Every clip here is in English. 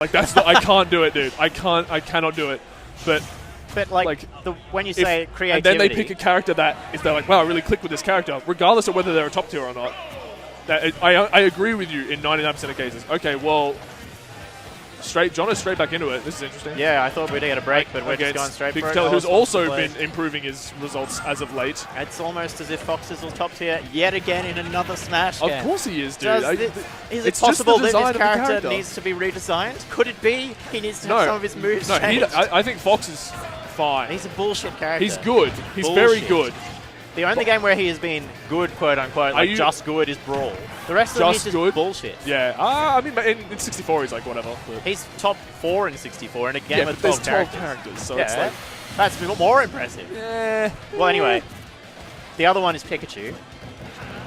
Like that's I can't do it, dude. I cannot do it. But when you say creativity, and then they pick a character that is they're like, wow, I really click with this character, regardless of whether they're a top tier or not. I agree with you in 99% of cases. Okay, well, Jono's straight back into it. This is interesting. Yeah, I thought we'd get a break, but we're just going straight for it. Bigfatelli, who's also been improving his results as of late. It's almost as if Fox is top tier yet again in another Smash game. Of course he is, dude. Is it possible that this character needs to be redesigned? Could it be he needs to have some of his moves changed? I think Fox is fine. He's a bullshit character. He's good. He's very good. The only game where he has been good, quote unquote, like just good, is Brawl. The rest of them is just bullshit. Yeah. I mean, in 64 he's like whatever. He's top 4 in 64 in a game with 12 characters. So it's like that's more impressive. Yeah. Well, anyway, the other one is Pikachu.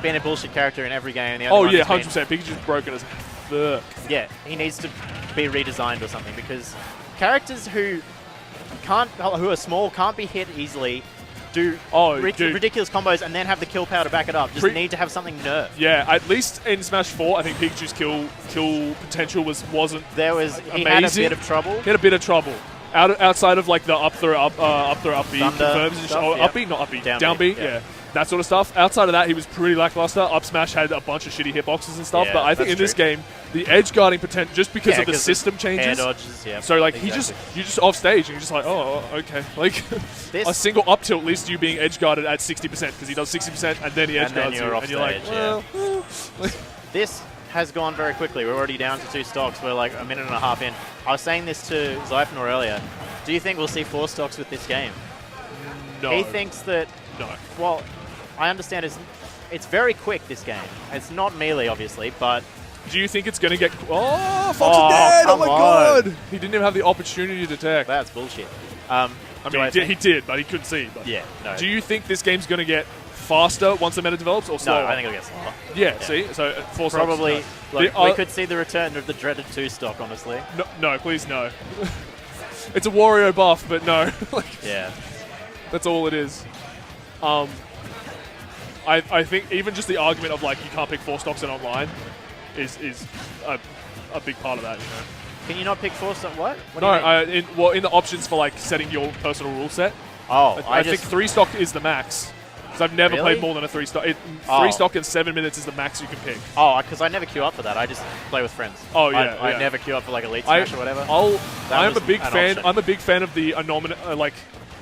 Being a bullshit character in every game. The 100%. Pikachu's broken as fuck. Yeah, he needs to be redesigned or something because characters who are small can't be hit easily. Do ridiculous combos and then have the kill power to back it up. Just need to have something nerfed. Yeah, at least in Smash 4, I think Pikachu's kill potential wasn't. He had a bit of trouble. He had a bit of trouble. Outside of like the up throw up B confirms and stuff, up B, not up B, down B, yeah. That sort of stuff. Outside of that, he was pretty lackluster. Up smash had a bunch of shitty hitboxes and stuff, but I think in this game, the edge guarding potential, just because of the system changes. Air dodges, so like you're just off stage and you're just like, oh, okay. Like a single up tilt leads to you being edge guarded at 60% because he does 60% and then he edge guards you, and you're like, well. This has gone very quickly. We're already down to 2 stocks. We're like a minute and a half in. I was saying this to Zyphenor earlier. Do you think we'll see 4 stocks with this game? No. He thinks that. No. Well, I understand it's very quick, this game. It's not melee, obviously, but... Do you think it's going to get... Oh, Fox is dead! Oh my god! He didn't even have the opportunity to attack. That's bullshit. I mean, he did, but he couldn't see. But yeah, no. Do you think this game's going to get faster once the meta develops or slower? No, I think it'll get slower. Yeah, see? So 4 stocks. Probably. We could see the return of the dreaded 2 stock, honestly. No, please no. It's a Wario buff, but no. Yeah. That's all it is. I think even just the argument of like you can't pick 4 stocks in online is a big part of that, you know. Can you not pick 4 stocks? What? No, in the options for like setting your personal rule set. Oh, I think 3 stock is the max. Because I've never played more than a 3 stock. 3 stock in 7 minutes is the max you can pick. Oh, because I never queue up for that. I just play with friends. Oh yeah. I never queue up for like Elite Smash or whatever. I'm a big fan. I'm a big fan of the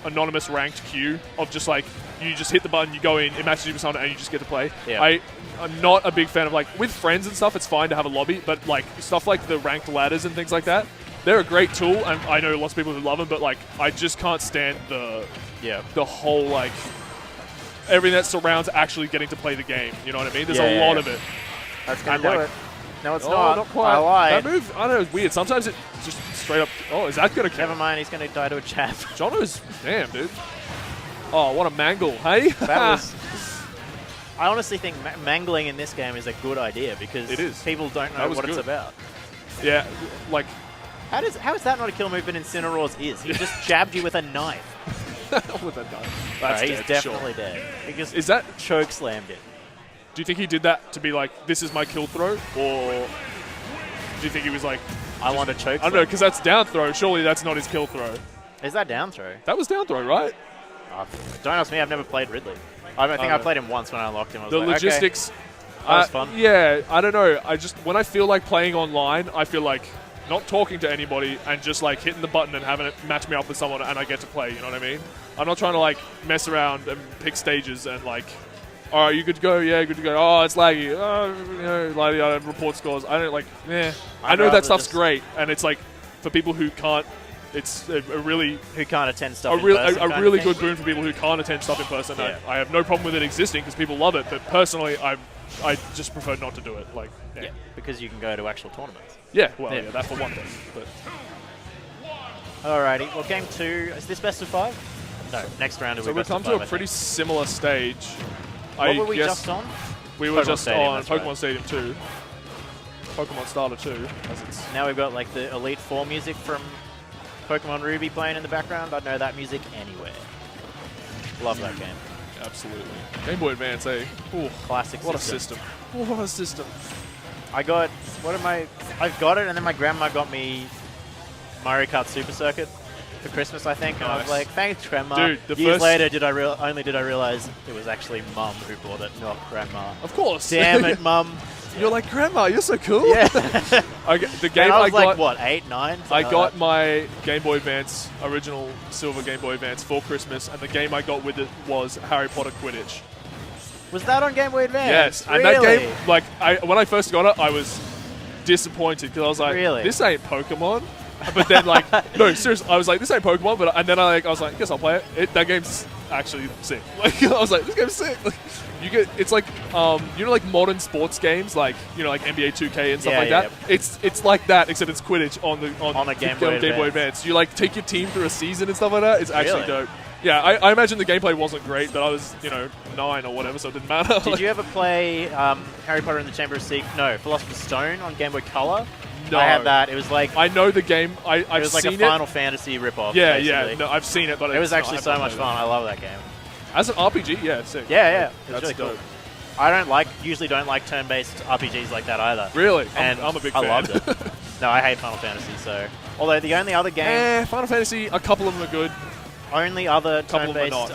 anonymous ranked queue of just like you just hit the button, you go in, it matches you with someone, and you just get to play. Yeah. I'm not a big fan of like with friends and stuff. It's fine to have a lobby, but like stuff like the ranked ladders and things like that, they're a great tool, and I know lots of people who love them. But like, I just can't stand the whole like everything that surrounds actually getting to play the game. You know what I mean? There's a lot of it. That's gonna do it. No, it's not quite. I lied. That move, I don't know, it's weird. Sometimes it just straight up. Oh, is that gonna count? Never mind. He's gonna die to a chap. Jono's damn, dude. Oh, what a mangle, hey? That was. I honestly think mangling in this game is a good idea because people don't know what it's about. Yeah, like. How is that not a kill move, but Incineroar's is? He just jabbed you with a knife. With a knife. That's he's definitely dead. Because is that choke slammed it? Do you think he did that to be like, this is my kill throw? Or do you think he was like... I want to choke I don't know, because that's down throw. Surely that's not his kill throw. Is that down throw? That was down throw, right? Don't ask me, I've never played Ridley. I think I played him once when I unlocked him. I was the like, logistics... Okay. That was fun. Yeah, I don't know. When I feel like playing online, I feel like not talking to anybody and just like hitting the button and having it match me up with someone and I get to play, you know what I mean? I'm not trying to like mess around and pick stages and like, all right, you good to go? Yeah, good to go. Oh, it's laggy. Oh, you know, like, I don't report scores. I don't like, I know that stuff's great, and it's like for people who can't, it's a really who can't attend stuff. A really good boon for people who can't attend stuff in person. Yeah. I have no problem with it existing because people love it, but personally, I just prefer not to do it. Like, yeah, because you can go to actual tournaments. Yeah, well, yeah, that for one thing. But alrighty, well, game 2 is this best of 5? No, next round will be best of 5. So we come to a pretty similar stage. What were we just on? We were just on Pokemon Stadium 2. Pokemon Starter 2. Now we've got like the Elite 4 music from Pokemon Ruby playing in the background. I'd know that music anywhere. Love that game. Absolutely. Game Boy Advance, eh? Ooh, classic. What a system. What a system. I've got it, and then my grandma got me Mario Kart Super Circuit for Christmas, I think. And I was like, thanks, Grandma. Dude, Years later, did I realize it was actually Mum who bought it, not Grandma. Of course. Damn it, Mum. You're like, Grandma, you're so cool. Yeah. The game I was got, like, what, 8, 9? I got my Game Boy Advance, original silver Game Boy Advance for Christmas, and the game I got with it was Harry Potter Quidditch. Was that on Game Boy Advance? Yes, and really? that game, like, when I first got it, I was disappointed because I was like, really? This ain't Pokemon. But then, like, no, seriously, I was like, this ain't Pokemon. And then I was like, I guess I'll play it. That game's actually sick. Like, I was like, this game's sick. Like, it's like, like modern sports games, like, like NBA 2K and stuff like that. Yeah. It's like that, except it's Quidditch on a Game Boy Advance. You like take your team through a season and stuff like that. It's actually dope. Yeah, I imagine the gameplay wasn't great, but I was, 9 or whatever, so it didn't matter. Did you ever play Harry Potter and the Chamber of Secrets? No, Philosopher's Stone on Game Boy Color? No. I had that. It was like... I know the game. I've seen it. It was like a Final Fantasy ripoff, Yeah, basically. yeah. No, I've seen it, but it was actually so much fun. I love that game. As an RPG, yeah, it's sick. Yeah. It was That's really dope. Cool. I usually don't like turn-based RPGs like that either. Really? And I'm a big fan. I loved it. No, I hate Final Fantasy, so... Although the only other game... Final Fantasy, a couple of them are good. Only other turn-based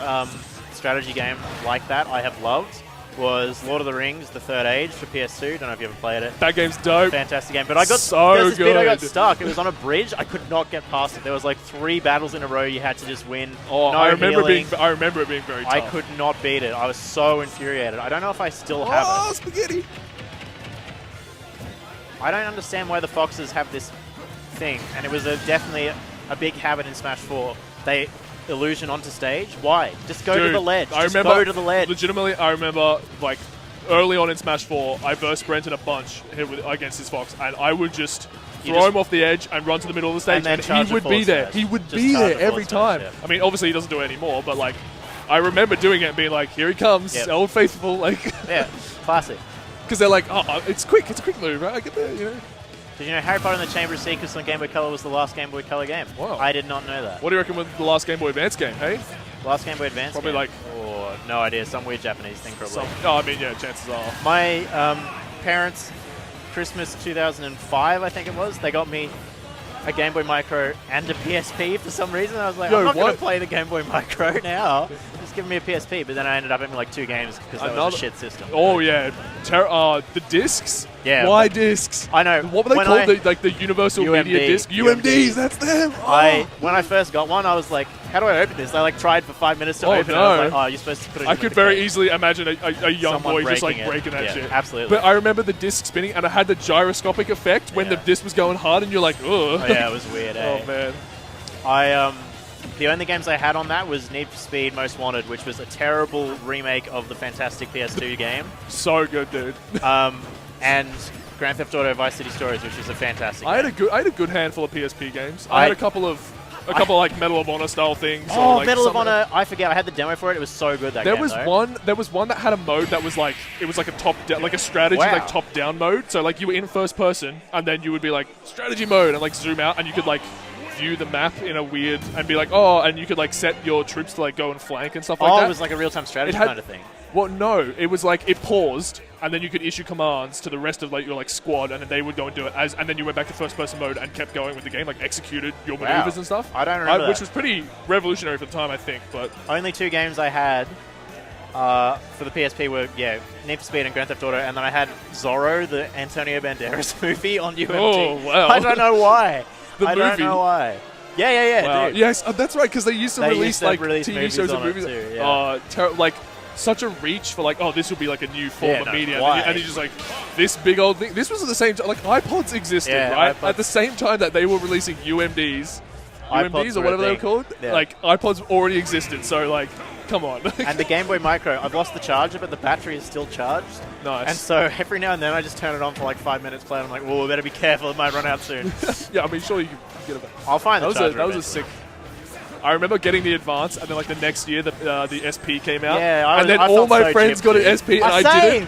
strategy game like that I have loved was Lord of the Rings, The Third Age for PS2. Don't know if you ever played it. That game's dope. Fantastic game. But I got so good. I got stuck. It was on a bridge. I could not get past it. There was like 3 battles in a row you had to just win. Oh, no I remember healing. I remember it being very tough. I could not beat it. I was so infuriated. I don't know if I still have it. Oh, spaghetti! I don't understand why the Foxes have this thing, and it was definitely a big habit in Smash 4. They illusion onto stage. Why? Just go to the ledge. Go to the ledge. Legitimately, I remember like early on in Smash 4, I burst sprinted a bunch against his Fox, and I would just throw him off the edge and run to the middle of the stage, and he would be there. He would be there every time. I mean, obviously he doesn't do it anymore, but like, I remember doing it and being like, here he comes, Old Faithful, like. Yeah, classic. Because they're like, oh, it's quick. It's a quick move, right? I get there, Did you know Harry Potter and the Chamber of Secrets on Game Boy Color was the last Game Boy Color game? Wow. I did not know that. What do you reckon with the last Game Boy Advance game, hey? Last Game Boy Advance Probably game? like... Oh, no idea. Some weird Japanese thing, probably. I mean, yeah, chances are. My parents, Christmas 2005, I think it was, they got me a Game Boy Micro and a PSP for some reason. I was like, I'm not going to play the Game Boy Micro now. Just give me a PSP. But then I ended up having like 2 games because that was a shit system. Oh, yeah. The discs? Yeah. Why discs? I know. What were they called? Like the Universal Media Disc? UMDs, that's them. Oh. When I first got one, I was like, how do I open this? I like tried for 5 minutes to open it. I was like, oh, you're supposed to put it in I could very easily imagine a young boy just like breaking that shit. Absolutely. But I remember the disc spinning, and it had the gyroscopic effect when the disc was going hard, and you're like, ugh. Oh, yeah, it was weird, Oh, man. The only games I had on that was Need for Speed Most Wanted, which was a terrible remake of the fantastic PS2 game. So good, dude. And Grand Theft Auto Vice City Stories, which was a fantastic game. I had a good handful of PSP games. I had a couple like Medal of Honor style things. Oh, like Medal of Honor! I forget. I had the demo for it. It was so good. There was one that had a mode that was like it was like a top down, like a strategy, like top down mode. So like you were in first person, and then you would be like strategy mode, and like zoom out, and you could like view the map in a weird and be like, oh, and you could like set your troops to like go and flank and stuff like that. Oh, it was like a real time strategy kind of thing. Well, no, it was like it paused, and then you could issue commands to the rest of like your like squad, and then they would go and do it and then you went back to first person mode and kept going with the game, like executed your maneuvers and stuff. I don't remember which was pretty revolutionary for the time, I think. But only 2 games I had for the PSP were Need for Speed and Grand Theft Auto, and then I had Zorro, the Antonio Banderas movie on UMD. Oh wow! I don't know why. I don't know why. Yeah, wow. dude. Yes, that's right, because they used to release like TV shows and movies. Too, yeah. Like such a reach for like, oh, this will be like a new form of media, and you just like this big old thing. This was at the same time, like iPods existed, right? At the same time that they were releasing UMDs or whatever they were called. Yeah. Like iPods already existed, so like, come on. And the Game Boy Micro, I've lost the charger, but the battery is still charged. Nice. And so every now and then I just turn it on for like 5 minutes, play, and I'm like, well, we better be careful, it might run out soon. Yeah, I mean, sure you can get it back. I'll find the charger. That was a sick. I remember getting the Advance, and then like the next year the SP came out. Yeah, and then all my friends got an SP, and I didn't.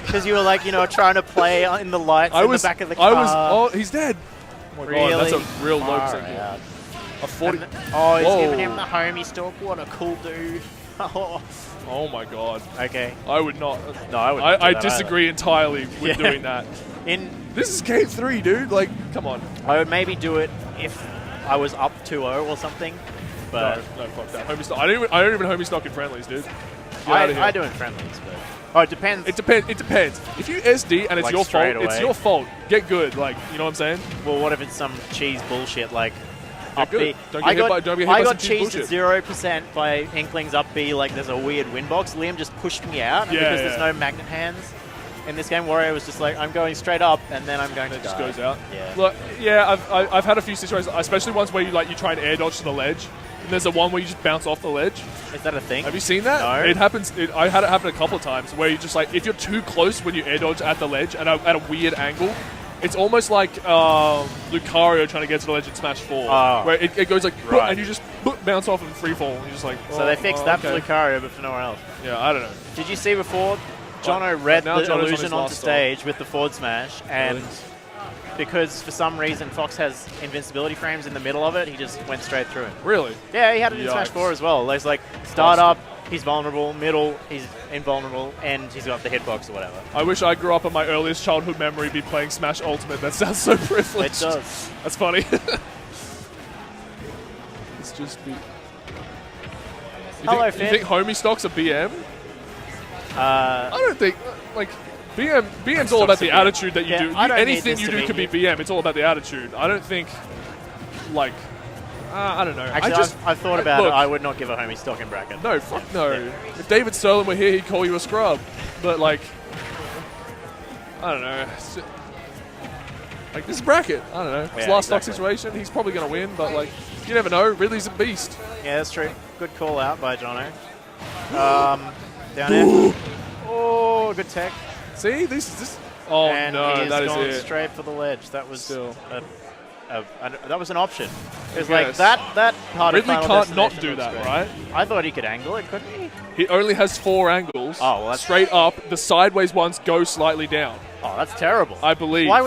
Because you were like, trying to play in the lights in the back of the car. He's dead. Oh my really? God, that's a real low percentage. A 40. He's giving him the homie stalk. What a cool dude. Oh my God. Okay. I would not. No, I wouldn't. I disagree entirely with doing that. This is game 3, dude. Like, come on. I would maybe do it if I was up 2-0 or something. But no, fuck that. Homie stock. I don't even homie stock in friendlies, dude. I do in friendlies, but it depends. It depends. If you SD and it's Like your fault, straight away. it's your fault. Get good, like, you know what I'm saying? Well, what if it's some cheese bullshit like up good. B? Don't get hit by I some got cheese cheesed at 0% by Inklings up B. Like there's a weird win box. Liam just pushed me out because there's no magnet hands. In this game, Warrior was just like, I'm going straight up, and then I'm going to die. It just goes out. Yeah. Look, yeah, I've had a few situations, especially ones where you try and air dodge to the ledge, and there's a one where you just bounce off the ledge. Is that a thing? Have you seen that? No. It happens. I had it happen a couple of times where you just like, if you're too close when you air dodge at the ledge and at a weird angle, it's almost like Lucario trying to get to the ledge in Smash 4, where it goes like, and you just bounce off and free fall. And you're just like, so they fixed that for Lucario, but for nowhere else. Yeah, I don't know. Did you see before? Jono read the Jono's illusion onto stage with the forward smash, and because for some reason Fox has invincibility frames in the middle of it, he just went straight through it. Really? Yeah, he had it in Smash 4 as well. There's like start up, he's vulnerable, middle, he's invulnerable, and he's got the hitbox or whatever. I wish I grew up in my earliest childhood memory be playing Smash Ultimate. That sounds so privileged. It does. That's funny. It's just be. Hello, Finn. You think homie stocks are BM? I don't think, like, BM's all about the attitude that you do. Anything you do can be BM. It's all about the attitude. I don't think, like, I don't know. Actually, I've thought about it. I would not give a homie stock in bracket. No, fuck no. Yeah. If David Sterling were here, he'd call you a scrub. But, like, I don't know. Like, this is bracket. I don't know. It's last stock situation. He's probably going to win, but, like, you never know. Ridley's a beast. Yeah, that's true. Good call out by Jono. Down there. Oh, good tech. See, this. Oh and no, that is gone it. Straight for the ledge. That was still. That was an option. It was like that part Ridley of Final can't not do Destination that, right? I thought he could angle it, couldn't he? He only has 4 angles. Oh, well, that's straight up. The sideways ones go slightly down. Oh, that's terrible. I believe. Why would